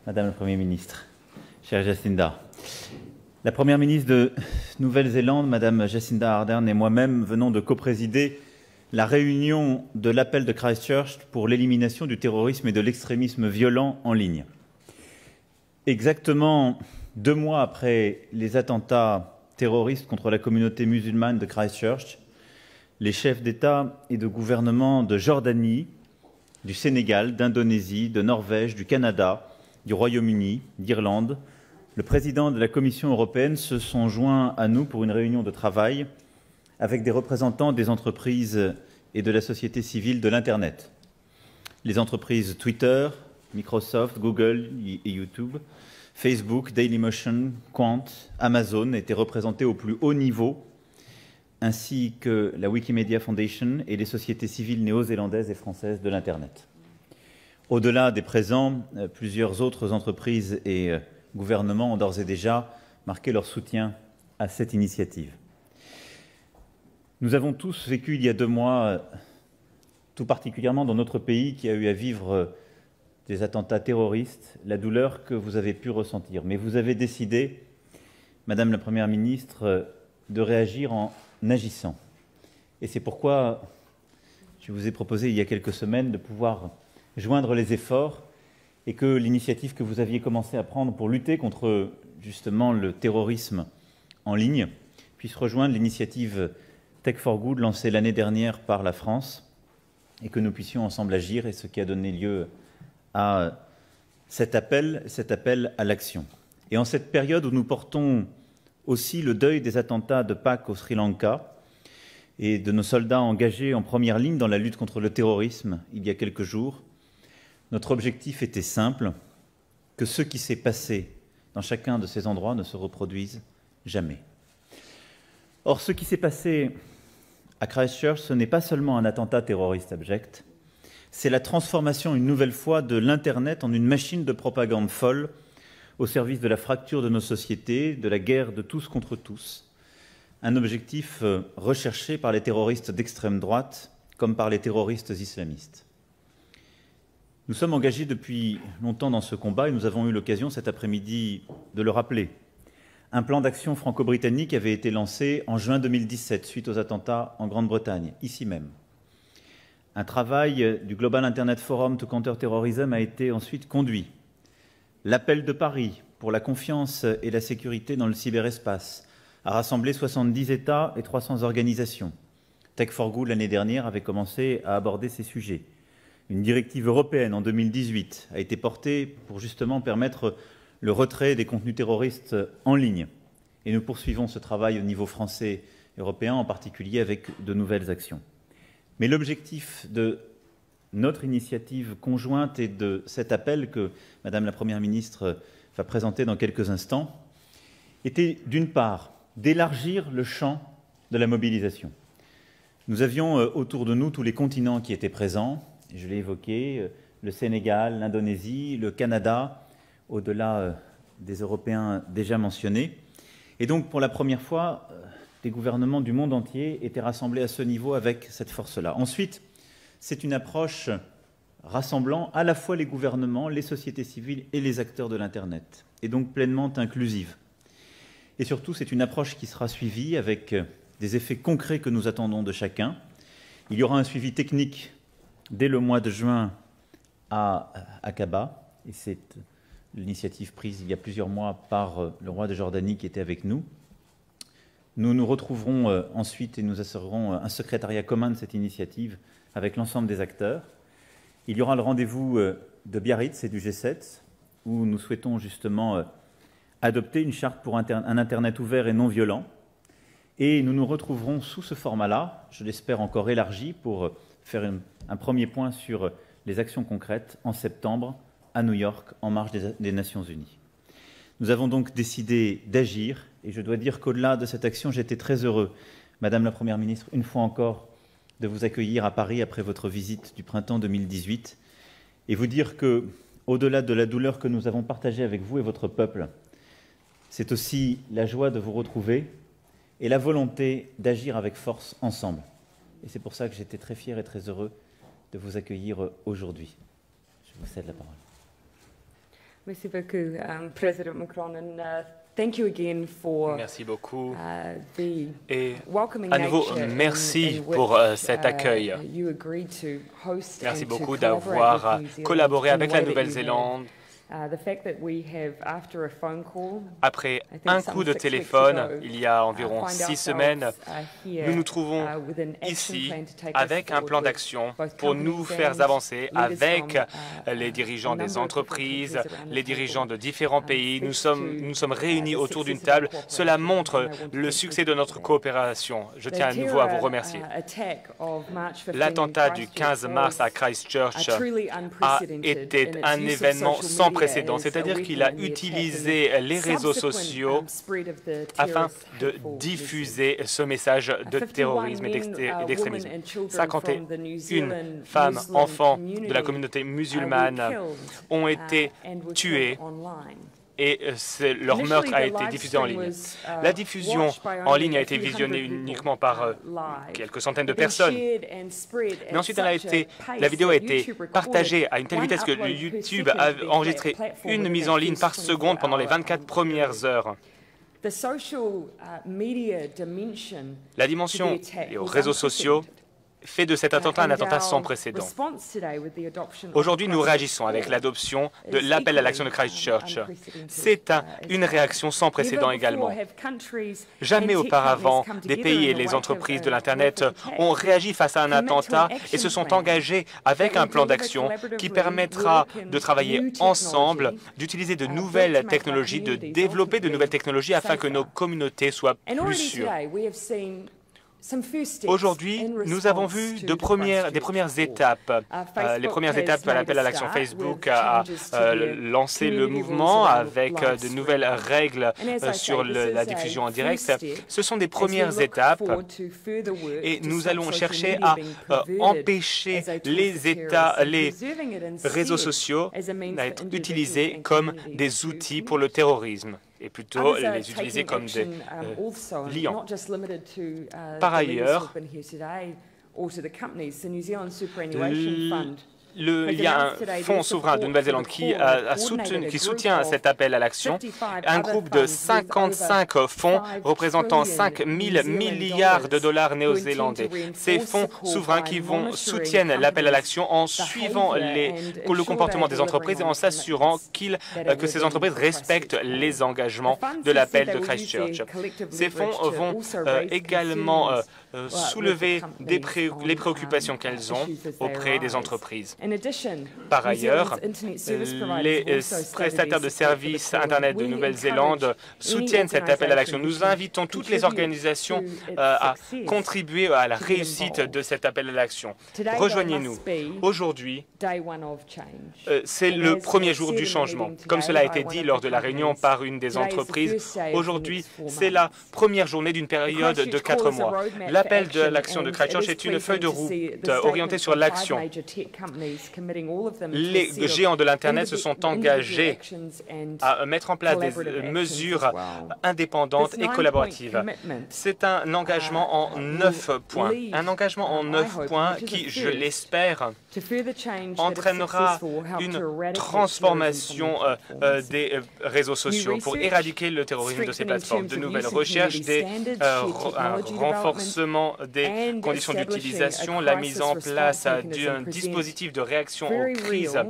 Madame la Première ministre, chère Jacinda. La Première ministre de Nouvelle-Zélande, Madame Jacinda Ardern, et moi-même venons de coprésider la réunion de l'appel de Christchurch pour l'élimination du terrorisme et de l'extrémisme violent en ligne. Exactement 2 mois après les attentats terroristes contre la communauté musulmane de Christchurch, les chefs d'État et de gouvernement de Jordanie, du Sénégal, d'Indonésie, de Norvège, du Canada, du Royaume-Uni, d'Irlande, le président de la Commission européenne se sont joints à nous pour une réunion de travail avec des représentants des entreprises et de la société civile de l'Internet. Les entreprises Twitter, Microsoft, Google et YouTube, Facebook, Dailymotion, Quant, Amazon étaient représentés au plus haut niveau, ainsi que la Wikimedia Foundation et les sociétés civiles néo-zélandaises et françaises de l'Internet. Au-delà des présents, plusieurs autres entreprises et gouvernements ont d'ores et déjà marqué leur soutien à cette initiative. Nous avons tous vécu il y a 2 mois, tout particulièrement dans notre pays qui a eu à vivre des attentats terroristes, la douleur que vous avez pu ressentir. Mais vous avez décidé, Madame la Première ministre, de réagir en agissant. Et c'est pourquoi je vous ai proposé il y a quelques semaines de pouvoir joindre les efforts et que l'initiative que vous aviez commencé à prendre pour lutter contre justement le terrorisme en ligne puisse rejoindre l'initiative Tech for Good lancée l'année dernière par la France et que nous puissions ensemble agir, et ce qui a donné lieu à cet appel à l'action. Et en cette période où nous portons aussi le deuil des attentats de Pâques au Sri Lanka et de nos soldats engagés en première ligne dans la lutte contre le terrorisme il y a quelques jours, notre objectif était simple, que ce qui s'est passé dans chacun de ces endroits ne se reproduise jamais. Or, ce qui s'est passé à Christchurch, ce n'est pas seulement un attentat terroriste abject, c'est la transformation une nouvelle fois de l'Internet en une machine de propagande folle au service de la fracture de nos sociétés, de la guerre de tous contre tous, un objectif recherché par les terroristes d'extrême droite comme par les terroristes islamistes. Nous sommes engagés depuis longtemps dans ce combat et nous avons eu l'occasion cet après-midi de le rappeler. Un plan d'action franco-britannique avait été lancé en juin 2017 suite aux attentats en Grande-Bretagne, ici même. Un travail du Global Internet Forum to Counter Terrorism a été ensuite conduit. L'appel de Paris pour la confiance et la sécurité dans le cyberespace a rassemblé 70 États et 300 organisations. Tech for Good l'année dernière avait commencé à aborder ces sujets. Une directive européenne en 2018 a été portée pour justement permettre le retrait des contenus terroristes en ligne. Et nous poursuivons ce travail au niveau français et européen, en particulier avec de nouvelles actions. Mais l'objectif de notre initiative conjointe et de cet appel que Madame la Première ministre va présenter dans quelques instants était d'une part d'élargir le champ de la mobilisation. Nous avions autour de nous tous les continents qui étaient présents, je l'ai évoqué, le Sénégal, l'Indonésie, le Canada, au-delà des Européens déjà mentionnés. Et donc, pour la première fois, des gouvernements du monde entier étaient rassemblés à ce niveau avec cette force-là. Ensuite, c'est une approche rassemblant à la fois les gouvernements, les sociétés civiles et les acteurs de l'Internet, et donc pleinement inclusive. Et surtout, c'est une approche qui sera suivie avec des effets concrets que nous attendons de chacun. Il y aura un suivi technique dès le mois de juin à Aqaba, et c'est l'initiative prise il y a plusieurs mois par le roi de Jordanie qui était avec nous. Nous nous retrouverons ensuite et nous assurerons un secrétariat commun de cette initiative avec l'ensemble des acteurs. Il y aura le rendez-vous de Biarritz et du G7, où nous souhaitons justement adopter une charte pour un Internet ouvert et non violent. Et nous nous retrouverons sous ce format-là, je l'espère encore élargi, pour faire un premier point sur les actions concrètes en septembre à New York, en marge des Nations Unies. Nous avons donc décidé d'agir, et je dois dire qu'au-delà de cette action, j'étais très heureux, Madame la Première ministre, une fois encore, de vous accueillir à Paris après votre visite du printemps 2018, et vous dire que, au-delà de la douleur que nous avons partagée avec vous et votre peuple, c'est aussi la joie de vous retrouver et la volonté d'agir avec force ensemble. Et c'est pour ça que j'étais très fier et très heureux de vous accueillir aujourd'hui. Je vous cède la parole. Merci beaucoup, Président Macron, and thank you again for Merci beaucoup. the Et welcoming à nouveau, nature merci in pour which, cet accueil. you agreed to host Merci and to beaucoup collaborate d'avoir with New Zealand collaboré in avec the la way that you have. Nouvelle-Zélande. The fact that we have, after a phone call, Après I think un some coup de 6 weeks téléphone, ago, il y a environ find 6 semaines, ourselves, here, nous nous trouvons with an action ici plan to take us avec un forward plan with d'action both pour nous companies faire and avancer leaders avec from, les dirigeants a number des of entreprises, different countries around the les dirigeants table. de différents pays. Nous Speaks sommes to, réunis the autour d'une success of our table. cooperation, Cela and montre I want to le thank succès you de for notre that. coopération. Je tiens à nouveau à vous remercier. L'attentat du 15 mars à Christchurch a été un événement sans précédent, c'est-à-dire qu'il a utilisé les réseaux sociaux afin de diffuser ce message de terrorisme et d'extrémisme. 51 femmes, enfants de la communauté musulmane ont été tués et leur meurtre a été diffusé en ligne. La diffusion en ligne a été visionnée uniquement par quelques centaines de personnes. Mais ensuite, la vidéo a été partagée à une telle vitesse que YouTube a enregistré une mise en ligne par seconde pendant les 24 premières heures. La dimension des réseaux sociaux fait de cet attentat un attentat sans précédent. Aujourd'hui, nous réagissons avec l'adoption de l'appel à l'action de Christchurch. C'est une réaction sans précédent également. Jamais auparavant, des pays et les entreprises de l'Internet ont réagi face à un attentat et se sont engagés avec un plan d'action qui permettra de travailler ensemble, d'utiliser de nouvelles technologies, de développer de nouvelles technologies afin que nos communautés soient plus sûres. Aujourd'hui, nous avons vu des premières étapes. Les premières étapes à l'appel à l'action. Facebook a lancé le mouvement avec de nouvelles règles sur la diffusion en direct. Ce sont des premières étapes et nous allons chercher à empêcher les réseaux sociaux d'être utilisés comme des outils pour le terrorisme et plutôt les utiliser comme des liants. Par ailleurs, il y a un fonds souverain de Nouvelle-Zélande qui soutient cet appel à l'action. Un groupe de 55 fonds représentant 5 000 milliards de dollars néo-zélandais. Ces fonds souverains qui soutiennent l'appel à l'action en suivant le comportement des entreprises et en s'assurant que ces entreprises respectent les engagements de l'appel de Christchurch. Ces fonds vont également soulever les préoccupations qu'elles ont auprès des entreprises. Par ailleurs, les prestataires de services Internet de Nouvelle-Zélande soutiennent cet appel à l'action. Nous invitons toutes les organisations à contribuer à la réussite de cet appel à l'action. Rejoignez-nous. Aujourd'hui, c'est le premier jour du changement. Comme cela a été dit lors de la réunion par une des entreprises, aujourd'hui, c'est la première journée d'une période de 4 mois. L'appel de l'action de Christchurch est une feuille de route orientée sur l'action. Les géants de l'Internet se sont engagés à mettre en place des mesures indépendantes et collaboratives. C'est un engagement en 9 points. Un engagement en 9 points qui, je l'espère, entraînera une transformation des réseaux sociaux pour éradiquer le terrorisme de ces plateformes. De nouvelles recherches, un renforcement des conditions d'utilisation, la mise en place d'un dispositif de réaction aux crises.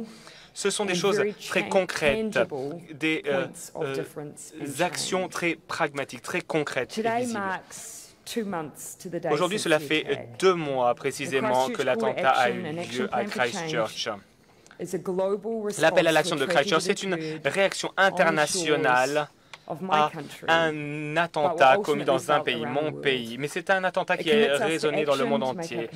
Ce sont des choses très concrètes, des actions très pragmatiques, très concrètes et visibles. Aujourd'hui, cela fait 2 mois précisément que l'attentat a eu lieu à Christchurch. L'appel à l'action de Christchurch, c'est une réaction internationale à un attentat commis dans un pays, mon pays. Mais c'est un attentat qui a résonné dans le monde entier.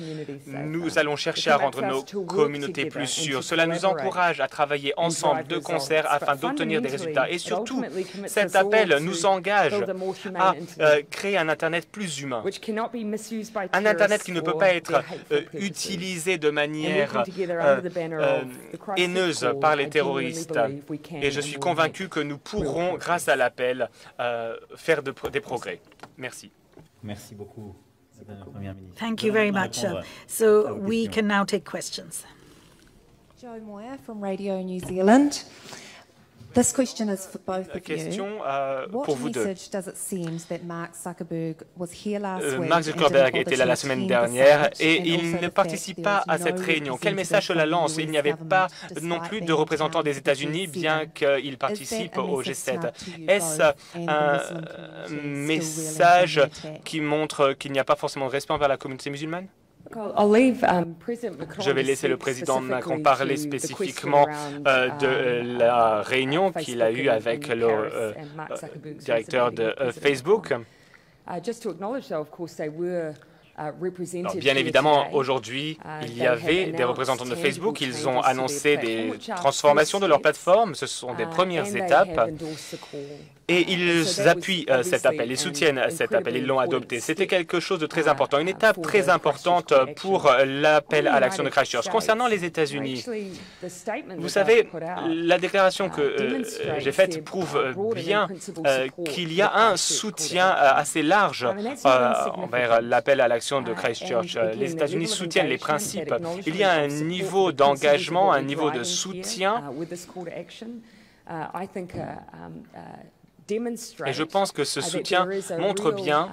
Nous allons chercher à rendre nos communautés plus sûres. Cela nous encourage à travailler ensemble de concert afin d'obtenir des résultats. Et surtout, cet appel nous engage à créer un Internet plus humain. Un Internet qui ne peut pas être utilisé de manière haineuse par les terroristes. Et je suis convaincu que nous pourrons, grâce à l'appel, faire des progrès. Merci. Merci beaucoup, Madame la Première ministre. Thank you very much. So we can now take questions. Jo Moyer from Radio New Zealand. Question pour vous deux. Mark Zuckerberg était là la semaine dernière et il ne participe pas à cette réunion. Quel message cela lance? Il n'y avait pas non plus de représentants des États-Unis, bien qu'il participe au G7. Est-ce un message qui montre qu'il n'y a pas forcément de respect envers la communauté musulmane? Je vais laisser le président Macron parler spécifiquement de la réunion qu'il a eue avec le directeur de Facebook. Alors, bien évidemment, aujourd'hui, il y avait des représentants de Facebook. Ils ont annoncé des transformations de leur plateforme. Ce sont des premières étapes. Et ils appuient cet appel, ils soutiennent cet appel, ils l'ont adopté. C'était quelque chose de très important, une étape très importante pour l'appel à l'action de Christchurch. Concernant les États-Unis, vous savez, la déclaration que j'ai faite prouve bien qu'il y a un soutien assez large envers l'appel à l'action de Christchurch. Les États-Unis soutiennent les principes. Il y a un niveau d'engagement, un niveau de soutien. Et je pense que ce soutien montre bien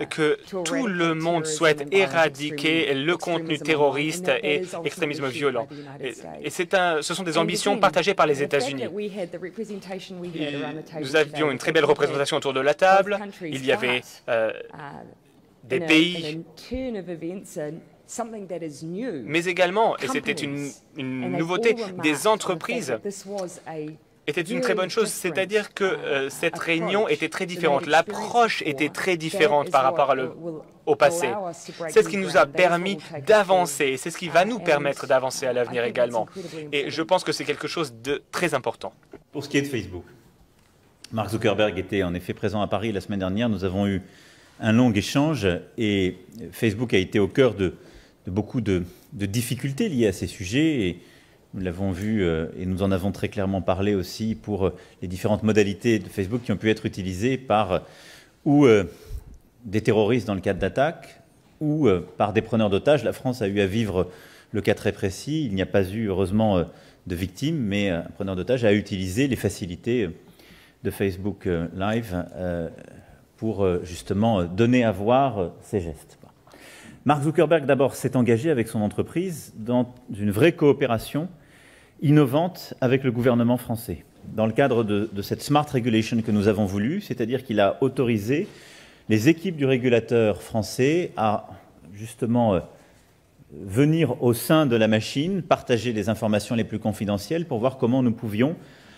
que tout le monde souhaite éradiquer le contenu terroriste et l'extrémisme violent. Et ce sont des ambitions partagées par les États-Unis. Nous avions une très belle représentation autour de la table. Il y avait des pays, mais également, et c'était une nouveauté, des entreprises était une très bonne chose, c'est-à-dire que cette réunion était très différente. L'approche était très différente par rapport au passé. C'est ce qui nous a permis d'avancer et c'est ce qui va nous permettre d'avancer à l'avenir également. Et je pense que c'est quelque chose de très important. Pour ce qui est de Facebook, Mark Zuckerberg était en effet présent à Paris la semaine dernière. Nous avons eu un long échange et Facebook a été au cœur de beaucoup de difficultés liées à ces sujets. Et nous l'avons vu et nous en avons très clairement parlé aussi pour les différentes modalités de Facebook qui ont pu être utilisées par ou des terroristes dans le cadre d'attaques ou par des preneurs d'otages. La France a eu à vivre le cas très précis. Il n'y a pas eu, heureusement, de victimes, mais un preneur d'otages a utilisé les facilités de Facebook Live pour justement donner à voir ses gestes. Mark Zuckerberg, d'abord, s'est engagé avec son entreprise dans une vraie coopération innovante avec le gouvernement français, dans le cadre de cette Smart Regulation que nous avons voulu, c'est-à-dire qu'il a autorisé les équipes du régulateur français à justement venir au sein de la machine, partager les informations les plus confidentielles pour voir comment nous pouvions,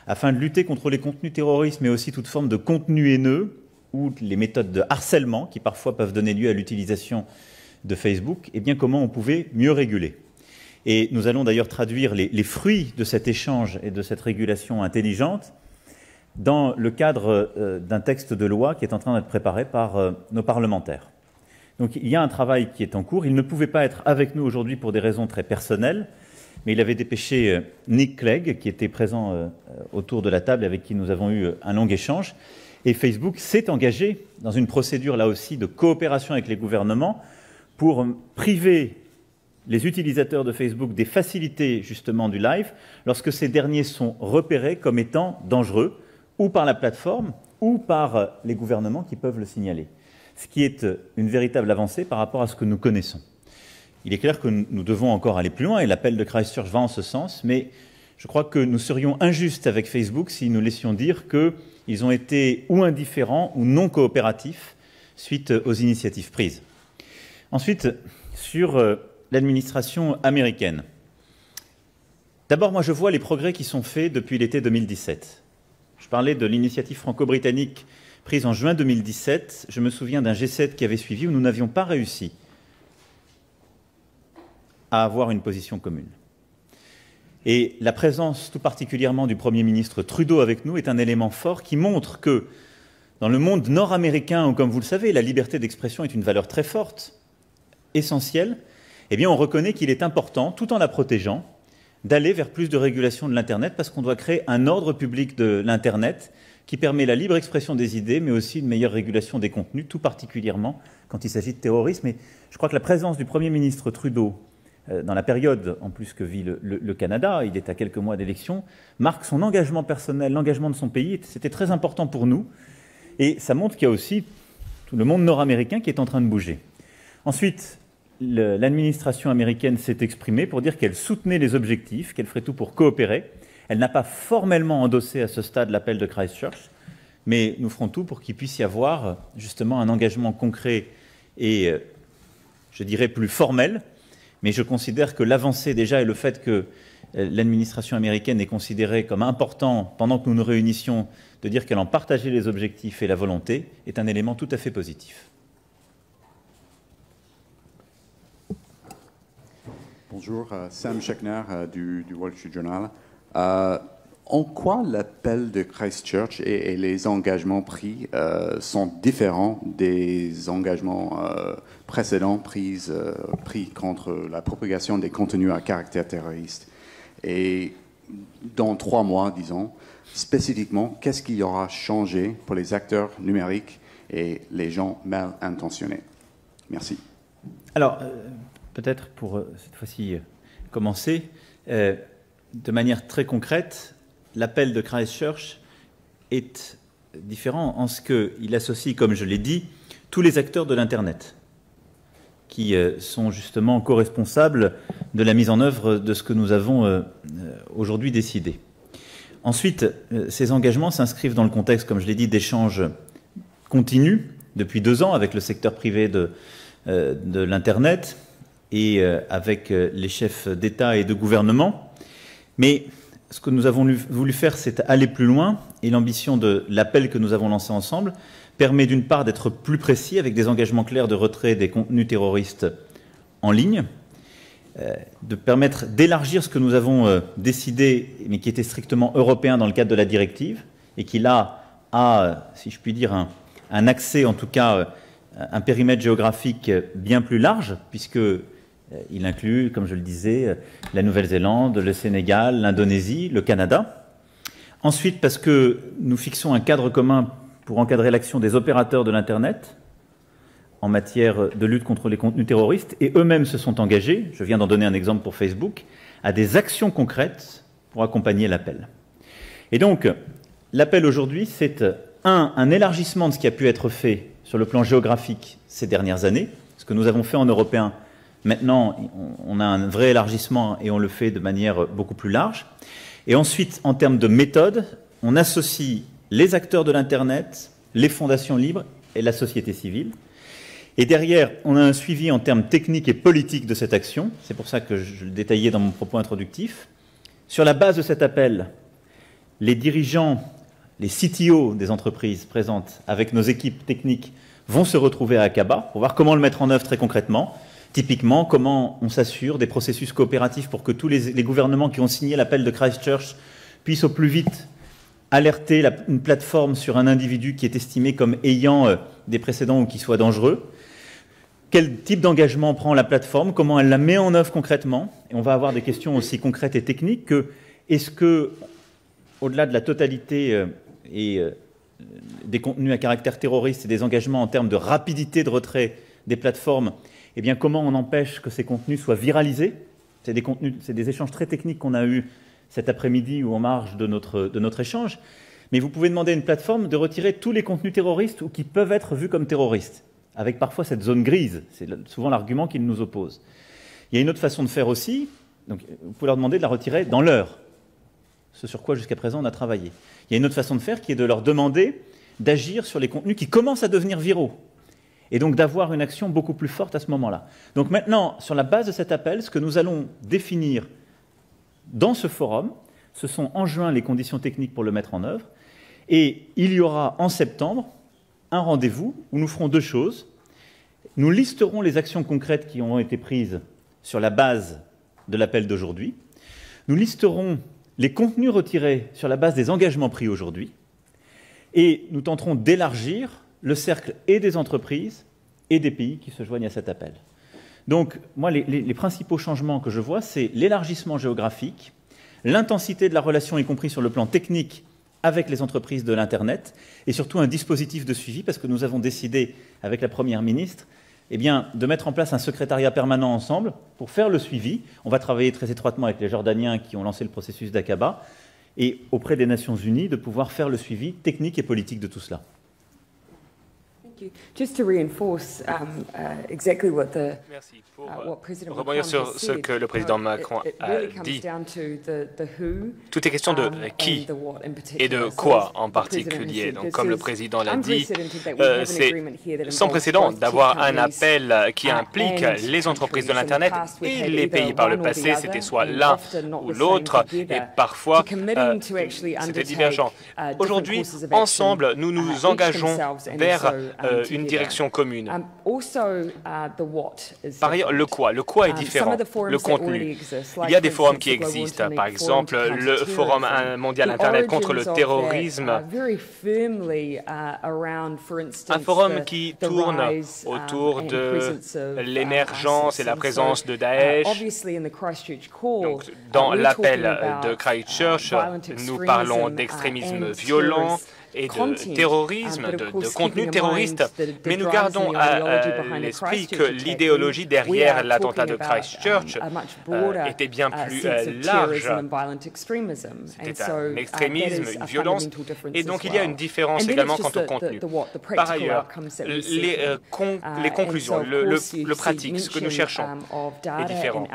afin de lutter contre les contenus terroristes, mais aussi toute forme de contenu haineux ou les méthodes de harcèlement qui parfois peuvent donner lieu à l'utilisation de Facebook, eh bien comment on pouvait mieux réguler. Et nous allons d'ailleurs traduire les fruits de cet échange et de cette régulation intelligente dans le cadre d'un texte de loi qui est en train d'être préparé par nos parlementaires. Donc il y a un travail qui est en cours. Il ne pouvait pas être avec nous aujourd'hui pour des raisons très personnelles, mais il avait dépêché Nick Clegg, qui était présent autour de la table, avec qui nous avons eu un long échange. Et Facebook s'est engagé dans une procédure là aussi de coopération avec les gouvernements pour priver les utilisateurs de Facebook des facilités justement du live lorsque ces derniers sont repérés comme étant dangereux ou par la plateforme ou par les gouvernements qui peuvent le signaler. Ce qui est une véritable avancée par rapport à ce que nous connaissons. Il est clair que nous devons encore aller plus loin et l'appel de Christchurch va en ce sens, mais je crois que nous serions injustes avec Facebook si nous laissions dire qu'ils ont été ou indifférents ou non coopératifs suite aux initiatives prises. Ensuite, sur l'administration américaine. D'abord, moi, je vois les progrès qui sont faits depuis l'été 2017. Je parlais de l'initiative franco-britannique prise en juin 2017. Je me souviens d'un G7 qui avait suivi où nous n'avions pas réussi à avoir une position commune. Et la présence tout particulièrement du Premier ministre Trudeau avec nous est un élément fort qui montre que dans le monde nord-américain, où, comme vous le savez, la liberté d'expression est une valeur très forte, essentielle, eh bien, on reconnaît qu'il est important, tout en la protégeant, d'aller vers plus de régulation de l'Internet parce qu'on doit créer un ordre public de l'Internet qui permet la libre expression des idées, mais aussi une meilleure régulation des contenus, tout particulièrement quand il s'agit de terrorisme. Et je crois que la présence du Premier ministre Trudeau dans la période en plus que vit le Canada, il est à quelques mois d'élection, marque son engagement personnel, l'engagement de son pays. C'était très important pour nous. Et ça montre qu'il y a aussi tout le monde nord-américain qui est en train de bouger. Ensuite, l'administration américaine s'est exprimée pour dire qu'elle soutenait les objectifs, qu'elle ferait tout pour coopérer. Elle n'a pas formellement endossé à ce stade l'appel de Christchurch, mais nous ferons tout pour qu'il puisse y avoir justement un engagement concret et, je dirais, plus formel. Mais je considère que l'avancée déjà et le fait que l'administration américaine est considérée comme important pendant que nous nous réunissions, de dire qu'elle en partageait les objectifs et la volonté, est un élément tout à fait positif. Bonjour, Sam Schechner du Wall Street Journal. En quoi l'appel de Christchurch et les engagements pris sont différents des engagements précédents pris contre la propagation des contenus à caractère terroriste? Et dans 3 mois, disons, spécifiquement, qu'est-ce qui aura changé pour les acteurs numériques et les gens mal intentionnés? Merci. Alors, peut-être pour cette fois-ci commencer, de manière très concrète, l'appel de Christchurch est différent en ce qu'il associe, comme je l'ai dit, tous les acteurs de l'Internet qui sont justement co-responsables de la mise en œuvre de ce que nous avons aujourd'hui décidé. Ensuite, ces engagements s'inscrivent dans le contexte, comme je l'ai dit, d'échanges continus depuis 2 ans avec le secteur privé de l'Internet et avec les chefs d'État et de gouvernement. Mais ce que nous avons voulu faire, c'est aller plus loin, et l'ambition de l'appel que nous avons lancé ensemble permet d'une part d'être plus précis avec des engagements clairs de retrait des contenus terroristes en ligne, de permettre d'élargir ce que nous avons décidé, mais qui était strictement européen dans le cadre de la directive, et qui là a, si je puis dire, un accès, en tout cas un périmètre géographique bien plus large, puisqu'il inclut, comme je le disais, la Nouvelle-Zélande, le Sénégal, l'Indonésie, le Canada. Ensuite, parce que nous fixons un cadre commun pour encadrer l'action des opérateurs de l'Internet en matière de lutte contre les contenus terroristes, et eux-mêmes se sont engagés, je viens d'en donner un exemple pour Facebook, à des actions concrètes pour accompagner l'appel. Et donc, l'appel aujourd'hui, c'est un élargissement de ce qui a pu être fait sur le plan géographique ces dernières années, ce que nous avons fait en européen. Maintenant, on a un vrai élargissement et on le fait de manière beaucoup plus large. Et ensuite, en termes de méthode, on associe les acteurs de l'Internet, les fondations libres et la société civile. Et derrière, on a un suivi en termes techniques et politiques de cette action. C'est pour ça que je le détaillais dans mon propos introductif. Sur la base de cet appel, les dirigeants, les CTO des entreprises présentes avec nos équipes techniques vont se retrouver à Aqaba pour voir comment le mettre en œuvre très concrètement. Typiquement, comment on s'assure des processus coopératifs pour que tous les gouvernements qui ont signé l'appel de Christchurch puissent au plus vite alerter une plateforme sur un individu qui est estimé comme ayant des précédents ou qui soit dangereux. Quel type d'engagement prend la plateforme? Comment elle la met en œuvre concrètement? Et on va avoir des questions aussi concrètes et techniques que est-ce que, au-delà de la totalité et des contenus à caractère terroriste et des engagements en termes de rapidité de retrait des plateformes, eh bien, comment on empêche que ces contenus soient viralisés? C'est des échanges très techniques qu'on a eus cet après-midi ou en marge de notre échange. Mais vous pouvez demander à une plateforme de retirer tous les contenus terroristes ou qui peuvent être vus comme terroristes, avec parfois cette zone grise. C'est souvent l'argument qu'ils nous opposent. Il y a une autre façon de faire aussi. Donc, vous pouvez leur demander de la retirer dans l'heure, ce sur quoi jusqu'à présent on a travaillé. Il y a une autre façon de faire qui est de leur demander d'agir sur les contenus qui commencent à devenir viraux. Et donc d'avoir une action beaucoup plus forte à ce moment-là. Donc maintenant, sur la base de cet appel, ce que nous allons définir dans ce forum, ce sont en juin les conditions techniques pour le mettre en œuvre, et il y aura en septembre un rendez-vous où nous ferons 2 choses. Nous listerons les actions concrètes qui ont été prises sur la base de l'appel d'aujourd'hui. Nous listerons les contenus retirés sur la base des engagements pris aujourd'hui, et nous tenterons d'élargir le cercle et des entreprises et des pays qui se joignent à cet appel. Donc, moi, les principaux changements que je vois, c'est l'élargissement géographique, l'intensité de la relation, y compris sur le plan technique, avec les entreprises de l'Internet, et surtout un dispositif de suivi, parce que nous avons décidé, avec la Première ministre, eh bien, de mettre en place un secrétariat permanent ensemble pour faire le suivi. On va travailler très étroitement avec les Jordaniens qui ont lancé le processus d'Aqaba et auprès des Nations Unies de pouvoir faire le suivi technique et politique de tout cela. Just to reinforce exactly what the Merci. Pour rebondir sur ce que le président Macron a dit, tout est question de qui et de quoi en particulier. Donc, comme le président l'a dit, c'est sans précédent d'avoir un appel qui implique les entreprises de l'Internet et les pays par le passé. C'était soit l'un ou l'autre, et parfois c'était divergent. Aujourd'hui, ensemble, nous nous engageons vers une direction commune. Par ailleurs, le quoi est différent, le contenu. Il y a des forums qui existent, par exemple le Forum mondial Internet contre le terrorisme, un forum qui tourne autour de l'émergence et la présence de Daesh. Donc, dans l'appel de Christchurch, nous parlons d'extrémisme violent et de terrorisme, de contenu terroriste, mais nous gardons à l'esprit que l'idéologie derrière l'attentat de Christchurch était bien plus large. C'était un extrémisme, une violence, et donc il y a une différence également quant au contenu. Par ailleurs, les conclusions, le pratique, ce que nous cherchons est différent.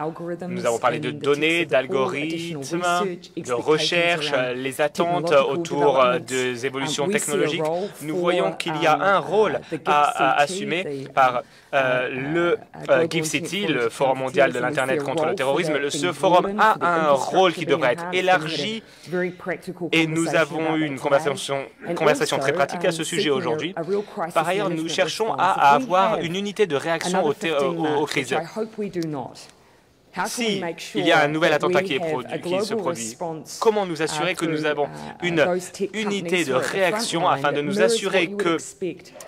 Nous avons parlé de données, d'algorithmes, de recherche, les attentes autour des évolutions technologiques. Nous voyons qu'il y a un rôle à assumer par le Gift City, le Forum mondial de l'Internet contre le terrorisme. Ce forum a un rôle qui devrait être élargi et nous avons eu une conversation très pratique à ce sujet aujourd'hui. Par ailleurs, nous cherchons à avoir une unité de réaction aux crises. Si il y a un nouvel attentat qui se produit, comment nous assurer que nous avons une unité de réaction afin de nous assurer que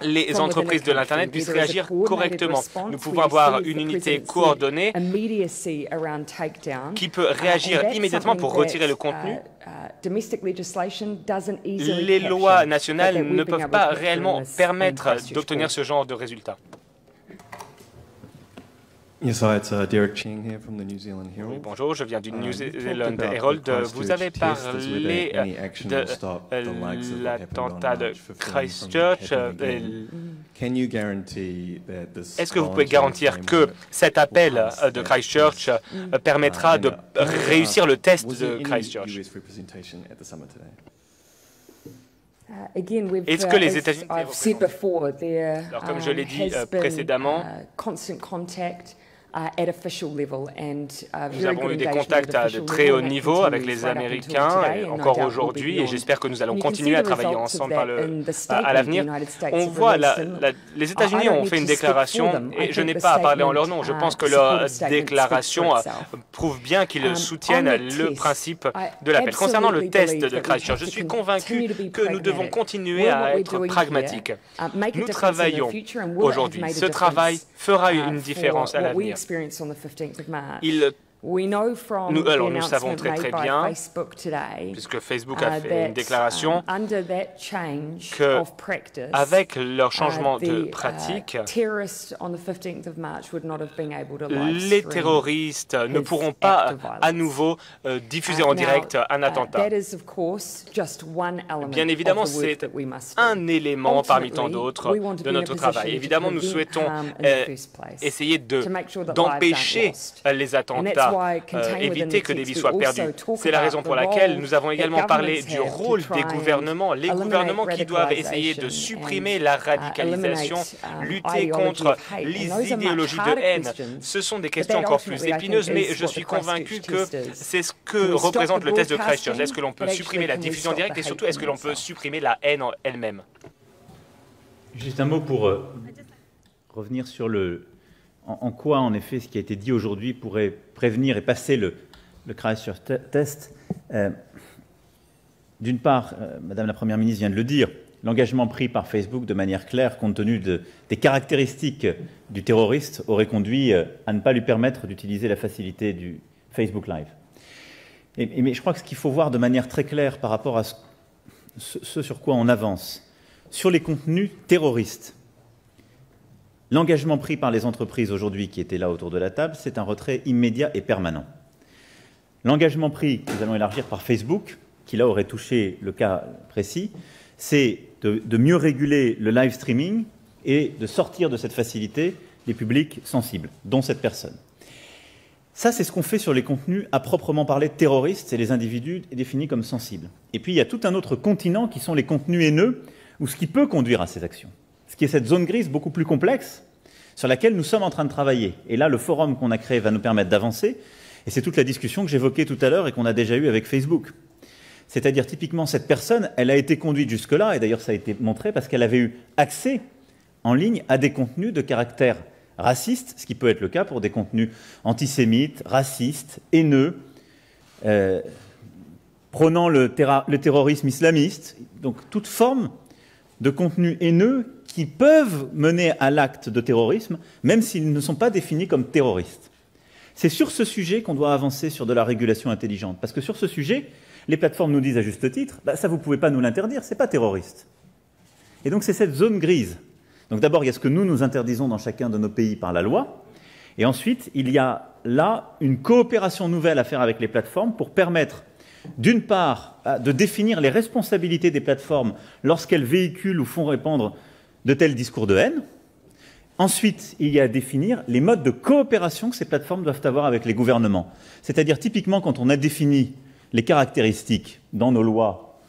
les entreprises de l'Internet puissent réagir correctement? Nous pouvons avoir une unité coordonnée qui peut réagir immédiatement pour retirer le contenu. Les lois nationales ne peuvent pas réellement permettre d'obtenir ce genre de résultats. Yes, hi, it's Derek Ching here from the New Zealand Herald. Oui, bonjour, je viens du New Zealand Herald. Vous avez parlé de l'attentat de Christchurch. Est-ce que vous pouvez garantir que cet appel de Christchurch permettra de réussir le test de Christchurch? Est-ce que les États-Unis, alors comme je l'ai dit précédemment, nous avons eu des contacts à de très haut niveau avec les Américains, et encore aujourd'hui, et j'espère que nous allons continuer à travailler ensemble à l'avenir. On voit, les États-Unis ont fait une déclaration, et je n'ai pas à parler en leur nom. Je pense que leur déclaration prouve bien qu'ils soutiennent le principe de l'appel. Concernant le test de Christchurch, je suis convaincu que nous devons continuer à être pragmatiques. Nous travaillons aujourd'hui. Ce travail fera une différence à l'avenir. Nous savons très bien, puisque Facebook a fait une déclaration, qu'avec leur changement de pratique, les terroristes ne pourront pas à nouveau diffuser en direct un attentat. Bien évidemment, c'est un élément parmi tant d'autres de notre travail. Évidemment, nous souhaitons essayer d'empêcher les attentats, éviter que des vies soient perdues. C'est la raison pour laquelle nous avons également parlé du rôle des gouvernements. Les gouvernements qui doivent essayer de supprimer la radicalisation, lutter contre les idéologies de haine. Ce sont des questions encore plus épineuses, mais je suis convaincu que c'est ce que représente le test de Christchurch. Est-ce que l'on peut supprimer la diffusion directe et surtout, est-ce que l'on peut supprimer la haine en elle-même? Juste un mot pour revenir sur en quoi, en effet, ce qui a été dit aujourd'hui pourrait prévenir et passer le Christchurch test. D'une part, Madame la Première ministre vient de le dire, l'engagement pris par Facebook de manière claire, compte tenu des caractéristiques du terroriste, aurait conduit à ne pas lui permettre d'utiliser la facilité du Facebook Live. Mais je crois que ce qu'il faut voir de manière très claire par rapport à ce sur quoi on avance, sur les contenus terroristes, L'engagement pris par les entreprises aujourd'hui qui étaient là autour de la table, c'est un retrait immédiat et permanent. L'engagement pris, que nous allons élargir par Facebook, qui là aurait touché le cas précis, c'est de mieux réguler le live streaming et de sortir de cette facilité les publics sensibles, dont cette personne. Ça, c'est ce qu'on fait sur les contenus à proprement parler terroristes, c'est les individus définis comme sensibles. Et puis, il y a tout un autre continent qui sont les contenus haineux, ou ce qui peut conduire à ces actions. Ce qui est cette zone grise beaucoup plus complexe, sur laquelle nous sommes en train de travailler. Et là, le forum qu'on a créé va nous permettre d'avancer, et c'est toute la discussion que j'évoquais tout à l'heure et qu'on a déjà eue avec Facebook. C'est-à-dire, typiquement, cette personne, elle a été conduite jusque-là, et d'ailleurs ça a été montré parce qu'elle avait eu accès en ligne à des contenus de caractère raciste, ce qui peut être le cas pour des contenus antisémites, racistes, haineux, prônant le terrorisme islamiste, donc toute forme de contenus haineux qui peuvent mener à l'acte de terrorisme, même s'ils ne sont pas définis comme terroristes. C'est sur ce sujet qu'on doit avancer sur de la régulation intelligente, parce que sur ce sujet, les plateformes nous disent à juste titre, ça vous ne pouvez pas nous l'interdire, c'est pas terroriste. Et donc c'est cette zone grise. Donc d'abord, il y a ce que nous interdisons dans chacun de nos pays par la loi, et ensuite, il y a là une coopération nouvelle à faire avec les plateformes pour permettre, d'une part, de définir les responsabilités des plateformes lorsqu'elles véhiculent ou font répandre de tels discours de haine. Ensuite, il y a à définir les modes de coopération que ces plateformes doivent avoir avec les gouvernements. C'est-à-dire, typiquement, quand on a défini les caractéristiques dans nos lois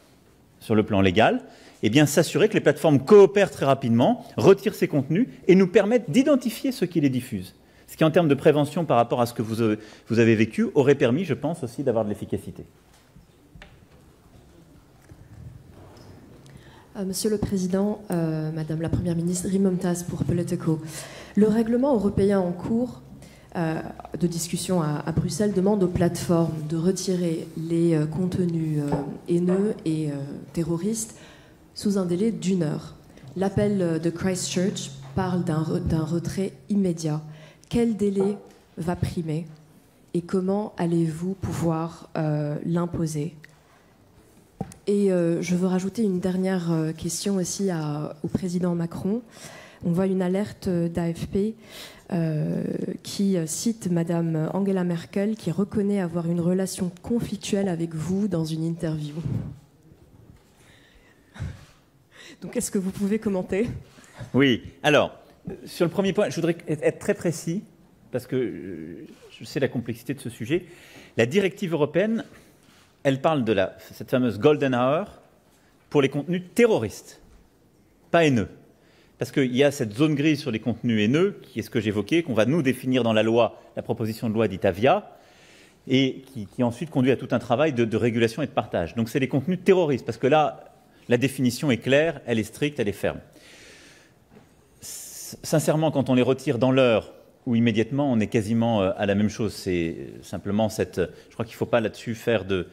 sur le plan légal, eh bien, s'assurer que les plateformes coopèrent très rapidement, retirent ces contenus et nous permettent d'identifier ceux qui les diffusent. Ce qui, en termes de prévention par rapport à ce que vous avez vécu, aurait permis, je pense, aussi d'avoir de l'efficacité. Monsieur le Président, Madame la Première ministre, Rim Momtaz pour Politico. Le règlement européen en cours de discussion à Bruxelles demande aux plateformes de retirer les contenus haineux et terroristes sous un délai d'1 heure. L'appel de Christchurch parle d'un retrait immédiat. Quel délai va primer et comment allez-vous pouvoir l'imposer ? Et je veux rajouter une dernière question aussi au président Macron. On voit une alerte d'AFP qui cite Madame Angela Merkel qui reconnaît avoir une relation conflictuelle avec vous dans une interview. Donc, est-ce que vous pouvez commenter ? Oui. Alors, sur le premier point, je voudrais être très précis, parce que je sais la complexité de ce sujet. La directive européenne, elle parle de cette fameuse golden hour pour les contenus terroristes, pas haineux. Parce qu'il y a cette zone grise sur les contenus haineux, qui est ce que j'évoquais, qu'on va nous définir dans la loi, la proposition de loi dite Avia, et qui ensuite conduit à tout un travail de régulation et de partage. Donc c'est les contenus terroristes, parce que là, la définition est claire, elle est stricte, elle est ferme. Sincèrement, quand on les retire dans l'heure ou immédiatement, on est quasiment à la même chose. C'est simplement je crois qu'il ne faut pas là-dessus faire de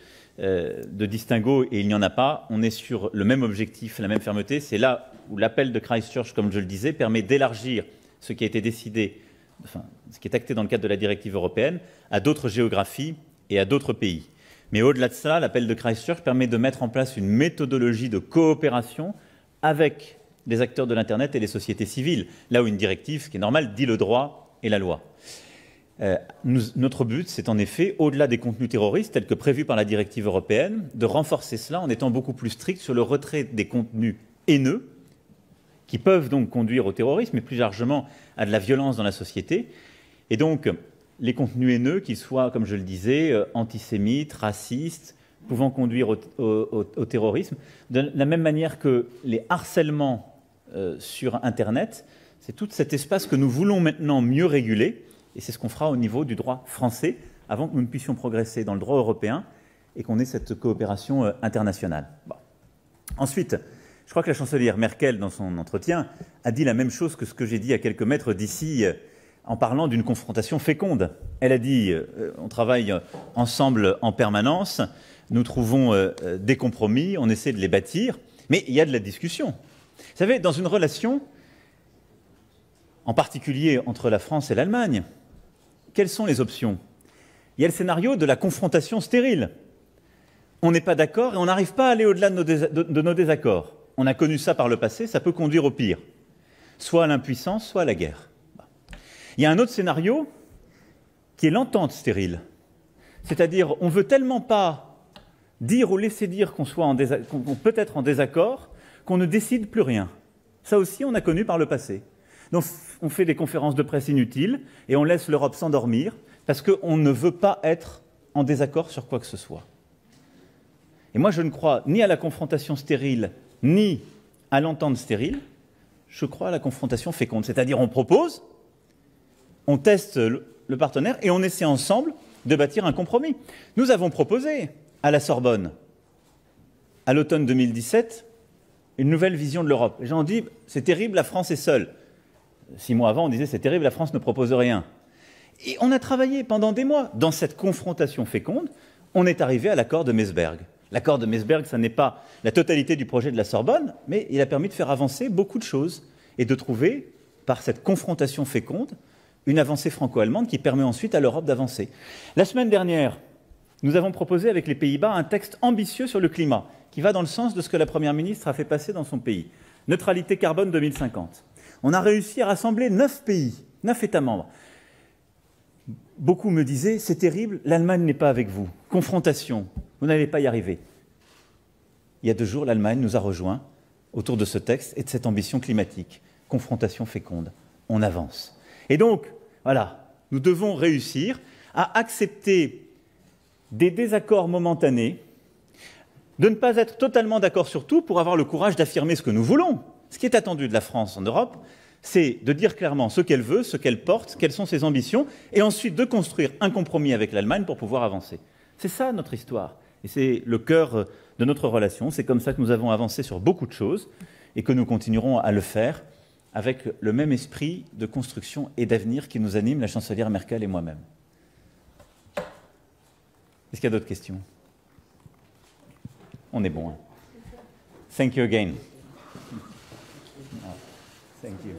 distinguo, et il n'y en a pas. On est sur le même objectif, la même fermeté. C'est là où l'appel de Christchurch, comme je le disais, permet d'élargir ce qui a été décidé, enfin, ce qui est acté dans le cadre de la directive européenne, à d'autres géographies et à d'autres pays. Mais au-delà de cela, l'appel de Christchurch permet de mettre en place une méthodologie de coopération avec les acteurs de l'Internet et les sociétés civiles, là où une directive, ce qui est normal, dit le droit et la loi. Notre but, c'est en effet, au-delà des contenus terroristes, tels que prévus par la directive européenne, de renforcer cela en étant beaucoup plus strict sur le retrait des contenus haineux, qui peuvent donc conduire au terrorisme, mais plus largement à de la violence dans la société. Et donc, les contenus haineux, qu'ils soient, comme je le disais, antisémites, racistes, pouvant conduire au terrorisme, de la même manière que les harcèlements sur Internet, c'est tout cet espace que nous voulons maintenant mieux réguler, et c'est ce qu'on fera au niveau du droit français, avant que nous ne puissions progresser dans le droit européen et qu'on ait cette coopération internationale. Bon. Ensuite, je crois que la chancelière Merkel, dans son entretien, a dit la même chose que ce que j'ai dit à quelques mètres d'ici, en parlant d'une confrontation féconde. Elle a dit on travaille ensemble en permanence, nous trouvons des compromis, on essaie de les bâtir, mais il y a de la discussion. Vous savez, dans une relation, en particulier entre la France et l'Allemagne, quelles sont les options ? Il y a le scénario de la confrontation stérile. On n'est pas d'accord et on n'arrive pas à aller au-delà de nos désaccords. On a connu ça par le passé, ça peut conduire au pire. soit à l'impuissance, soit à la guerre. Il y a un autre scénario qui est l'entente stérile. C'est-à-dire, on ne veut tellement pas dire ou laisser dire qu'on peut être en désaccord qu'on ne décide plus rien. Ça aussi, on a connu par le passé. Donc, on fait des conférences de presse inutiles et on laisse l'Europe s'endormir parce qu'on ne veut pas être en désaccord sur quoi que ce soit. Et moi, je ne crois ni à la confrontation stérile, ni à l'entente stérile. Je crois à la confrontation féconde. C'est-à-dire, on propose, on teste le partenaire et on essaie ensemble de bâtir un compromis. Nous avons proposé à la Sorbonne, à l'automne 2017, une nouvelle vision de l'Europe. Les gens ont dit, c'est terrible, la France est seule. 6 mois avant, on disait, c'est terrible, la France ne propose rien. Et on a travaillé pendant des mois. Dans cette confrontation féconde, on est arrivé à l'accord de Meseberg. L'accord de Meseberg, ça n'est pas la totalité du projet de la Sorbonne, mais il a permis de faire avancer beaucoup de choses et de trouver, par cette confrontation féconde, une avancée franco-allemande qui permet ensuite à l'Europe d'avancer. La semaine dernière, nous avons proposé avec les Pays-Bas un texte ambitieux sur le climat, qui va dans le sens de ce que la Première ministre a fait passer dans son pays. Neutralité carbone 2050. On a réussi à rassembler 9 pays, 9 États membres. Beaucoup me disaient, c'est terrible, l'Allemagne n'est pas avec vous. Confrontation, vous n'allez pas y arriver. Il y a 2 jours, l'Allemagne nous a rejoints autour de ce texte et de cette ambition climatique. Confrontation féconde, on avance. Et donc, voilà, nous devons réussir à accepter des désaccords momentanés, de ne pas être totalement d'accord sur tout pour avoir le courage d'affirmer ce que nous voulons. Ce qui est attendu de la France en Europe, c'est de dire clairement ce qu'elle veut, ce qu'elle porte, quelles sont ses ambitions, et ensuite de construire un compromis avec l'Allemagne pour pouvoir avancer. C'est ça notre histoire, et c'est le cœur de notre relation. C'est comme ça que nous avons avancé sur beaucoup de choses, et que nous continuerons à le faire avec le même esprit de construction et d'avenir qui nous anime, la chancelière Merkel et moi-même. Est-ce qu'il y a d'autres questions? On est bon. Hein? Thank you again. Thank you.